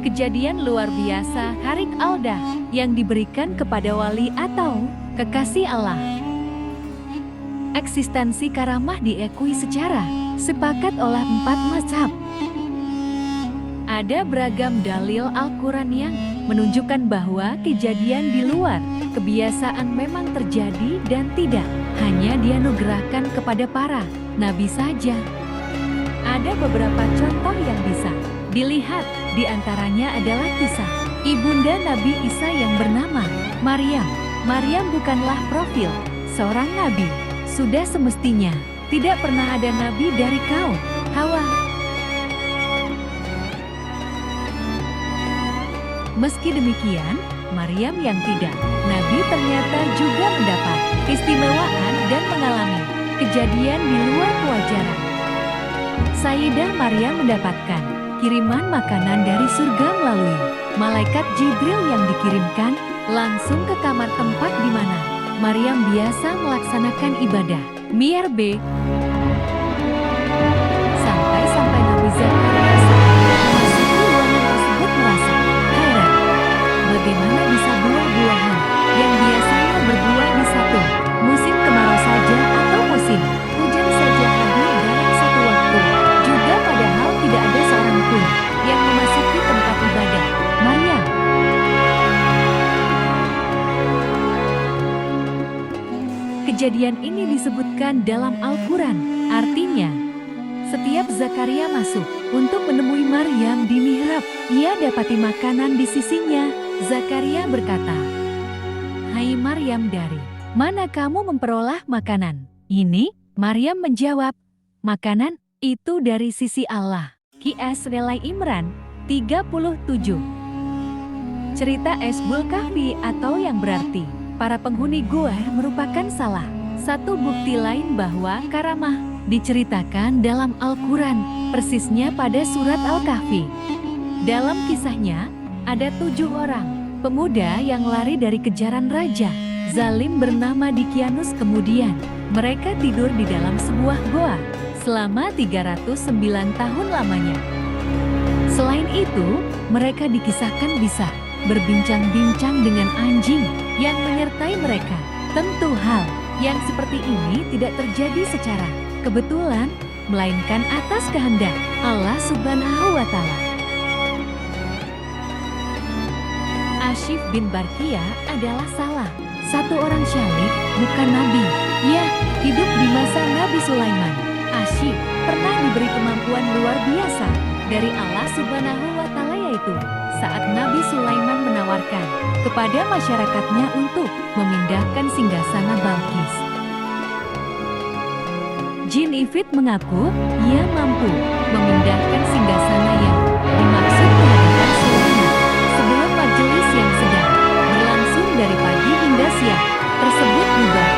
kejadian luar biasa Harik Alda yang diberikan kepada wali atau kekasih Allah. Eksistensi karamah diakui secara sepakat oleh 4 mazhab. Ada beragam dalil Al-Quran yang menunjukkan bahwa kejadian di luar kebiasaan memang terjadi dan tidak hanya dianugerahkan kepada para nabi saja. Ada beberapa contoh yang bisa dilihat, di antaranya adalah kisah ibunda Nabi Isa yang bernama Maryam. Maryam bukanlah profil seorang nabi. Sudah semestinya tidak pernah ada nabi dari kaum Hawa. Meski demikian, Maryam yang tidak nabi ternyata juga mendapat keistimewaan dan mengalami kejadian di luar kewajaran. Sayyidah Maryam mendapatkan kiriman makanan dari surga melalui malaikat Jibril yang dikirimkan langsung ke kamar tempat di mana Maryam biasa melaksanakan ibadah mi'rab. Sampai Nabi Zakaria saat memasuki ruangan tersebut merasa heran. Bagaimana bisa buah-buahan yang biasanya berbuah di satu musim kemarau saja atau musim hujan saja hadir dalam satu waktu, juga padahal tidak ada seorang pun yang memasuki tempat ibadah Maryam. Kejadian ini disebutkan dalam Al-Quran, artinya setiap Zakaria masuk untuk menemui Maryam di mihrab, ia dapati makanan di sisinya. Zakaria berkata, "Hai Maryam, dari mana kamu memperoleh makanan ini?" Maryam menjawab, "Makanan itu dari sisi Allah." Qs Relai Imran 37. Cerita Ashabul Kahfi atau yang berarti para penghuni gua merupakan salah satu bukti lain bahwa karamah diceritakan dalam Al-Quran, persisnya pada surat Al-Kahfi. Dalam kisahnya, ada 7 orang pemuda yang lari dari kejaran raja zalim bernama Dikianus. Kemudian, mereka tidur di dalam sebuah goa selama 309 tahun lamanya. Selain itu, mereka dikisahkan bisa berbincang-bincang dengan anjing yang menyertai mereka. Tentu hal yang seperti ini tidak terjadi secara kebetulan, melainkan atas kehendak Allah Subhanahu wa Ta'ala. Ashif bin Barqiyah adalah salah satu orang syalik, bukan nabi. Ia hidup di masa Nabi Sulaiman. Ashif pernah diberi kemampuan luar biasa dari Allah Subhanahu wa Ta'ala, yaitu saat Nabi Sulaiman menawarkan kepada masyarakatnya untuk memindahkan singgasana Balqis. Jin Ifrit mengaku ia mampu memindahkan singgasana yang dimaksud ke hadapan Sulaiman sebelum majelis yang sedang berlangsung dari pagi hingga siang tersebut bubar.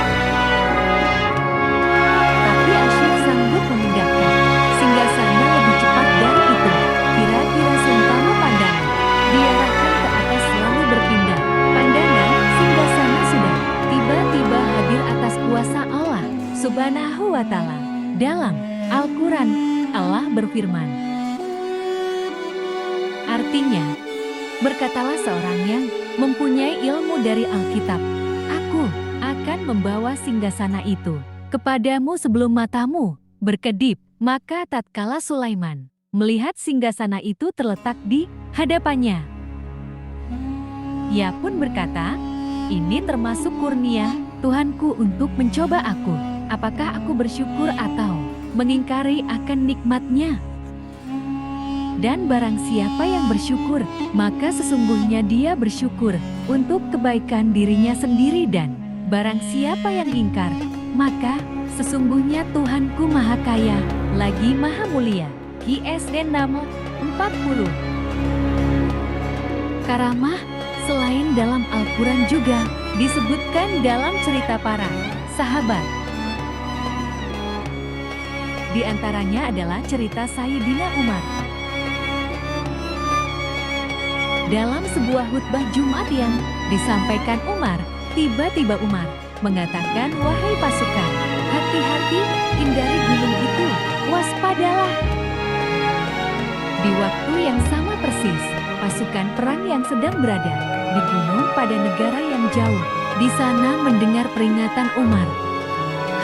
Tapi Ashif sanggup memindahkan singgasana lebih cepat dari itu. Kira-kira seumpama pandangan diarahkan ke atas selalu berpindah, pandangan singgasana sudah tiba-tiba hadir atas kuasa Allah Subhanahu wa Ta'ala. Dalam Al-Quran, Allah berfirman, artinya, berkatalah seorang yang mempunyai ilmu dari Alkitab, "Aku akan membawa singgasana itu kepadamu sebelum matamu berkedip." Maka tatkala Sulaiman melihat singgasana itu terletak di hadapannya, ia pun berkata, "Ini termasuk kurnia Tuhanku untuk mencoba aku. Apakah aku bersyukur atau mengingkari akan nikmatnya? Dan barang siapa yang bersyukur, maka sesungguhnya dia bersyukur untuk kebaikan dirinya sendiri, dan barang siapa yang ingkar, maka sesungguhnya Tuhanku Maha Kaya, lagi Maha Mulia." Qs Naml 40. Karamah selain dalam Al-Quran juga disebutkan dalam cerita para sahabat. Di antaranya adalah cerita Sayyidina Umar. Dalam sebuah khutbah Jumat yang disampaikan Umar, tiba-tiba Umar mengatakan, "Wahai pasukan, hati-hati, hindari gunung itu, waspadalah." Di waktu yang sama persis, pasukan pasukan perang yang sedang berada di gunung pada negara yang jauh. Di sana mendengar peringatan Umar.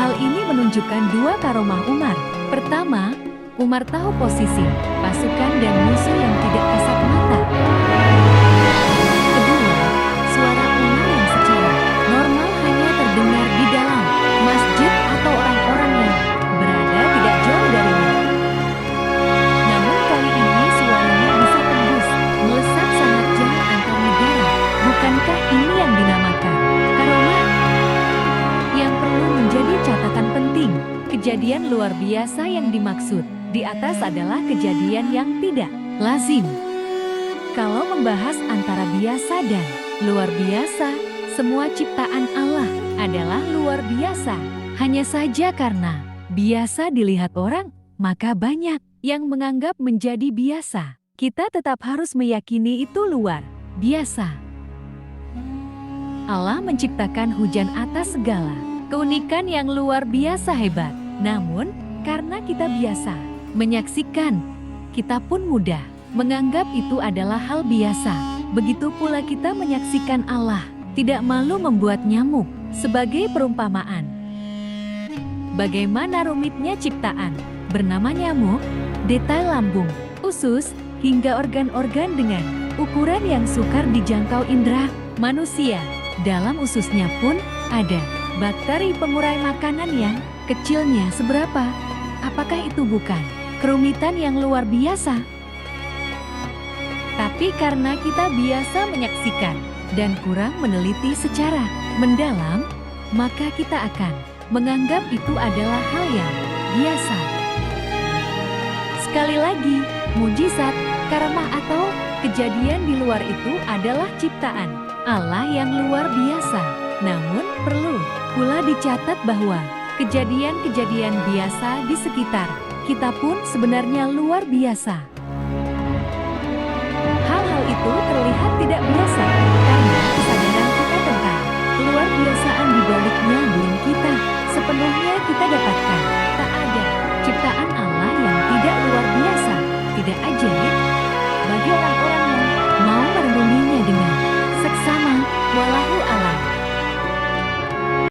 Hal ini menunjukkan dua karomah Umar. Pertama, Umar tahu posisi pasukan dan musuh yang tidak kasat mata. Kedua, suara Umar yang secara normal hanya terdengar di dalam masjid atau orang-orang yang berada tidak jauh darinya. Namun kali ini suaranya bisa tembus, melesat sangat jauh antar negara. Bukankah ini yang dinamakan karomah? Yang perlu menjadi catatan penting, kejadian luar biasa yang dimaksud di atas adalah kejadian yang tidak lazim. Kalau membahas antara biasa dan luar biasa, semua ciptaan Allah adalah luar biasa. Hanya saja karena biasa dilihat orang, maka banyak yang menganggap menjadi biasa. Kita tetap harus meyakini itu luar biasa. Allah menciptakan hujan atas segala keunikan yang luar biasa hebat. Namun, karena kita biasa menyaksikan, kita pun mudah menganggap itu adalah hal biasa. Begitu pula kita menyaksikan Allah tidak malu membuat nyamuk sebagai perumpamaan. Bagaimana rumitnya ciptaan bernama nyamuk, detail lambung, usus, hingga organ-organ dengan ukuran yang sukar dijangkau indera manusia. Dalam ususnya pun ada bakteri pengurai makanan yang kecilnya seberapa. Apakah itu bukan kerumitan yang luar biasa? Tapi karena kita biasa menyaksikan dan kurang meneliti secara mendalam, maka kita akan menganggap itu adalah hal yang biasa. Sekali lagi, mujizat, karamah atau kejadian di luar itu adalah ciptaan Allah yang luar biasa. Namun perlu pula dicatat bahwa kejadian-kejadian biasa di sekitar kita pun sebenarnya luar biasa. Hal-hal itu terlihat tidak biasa,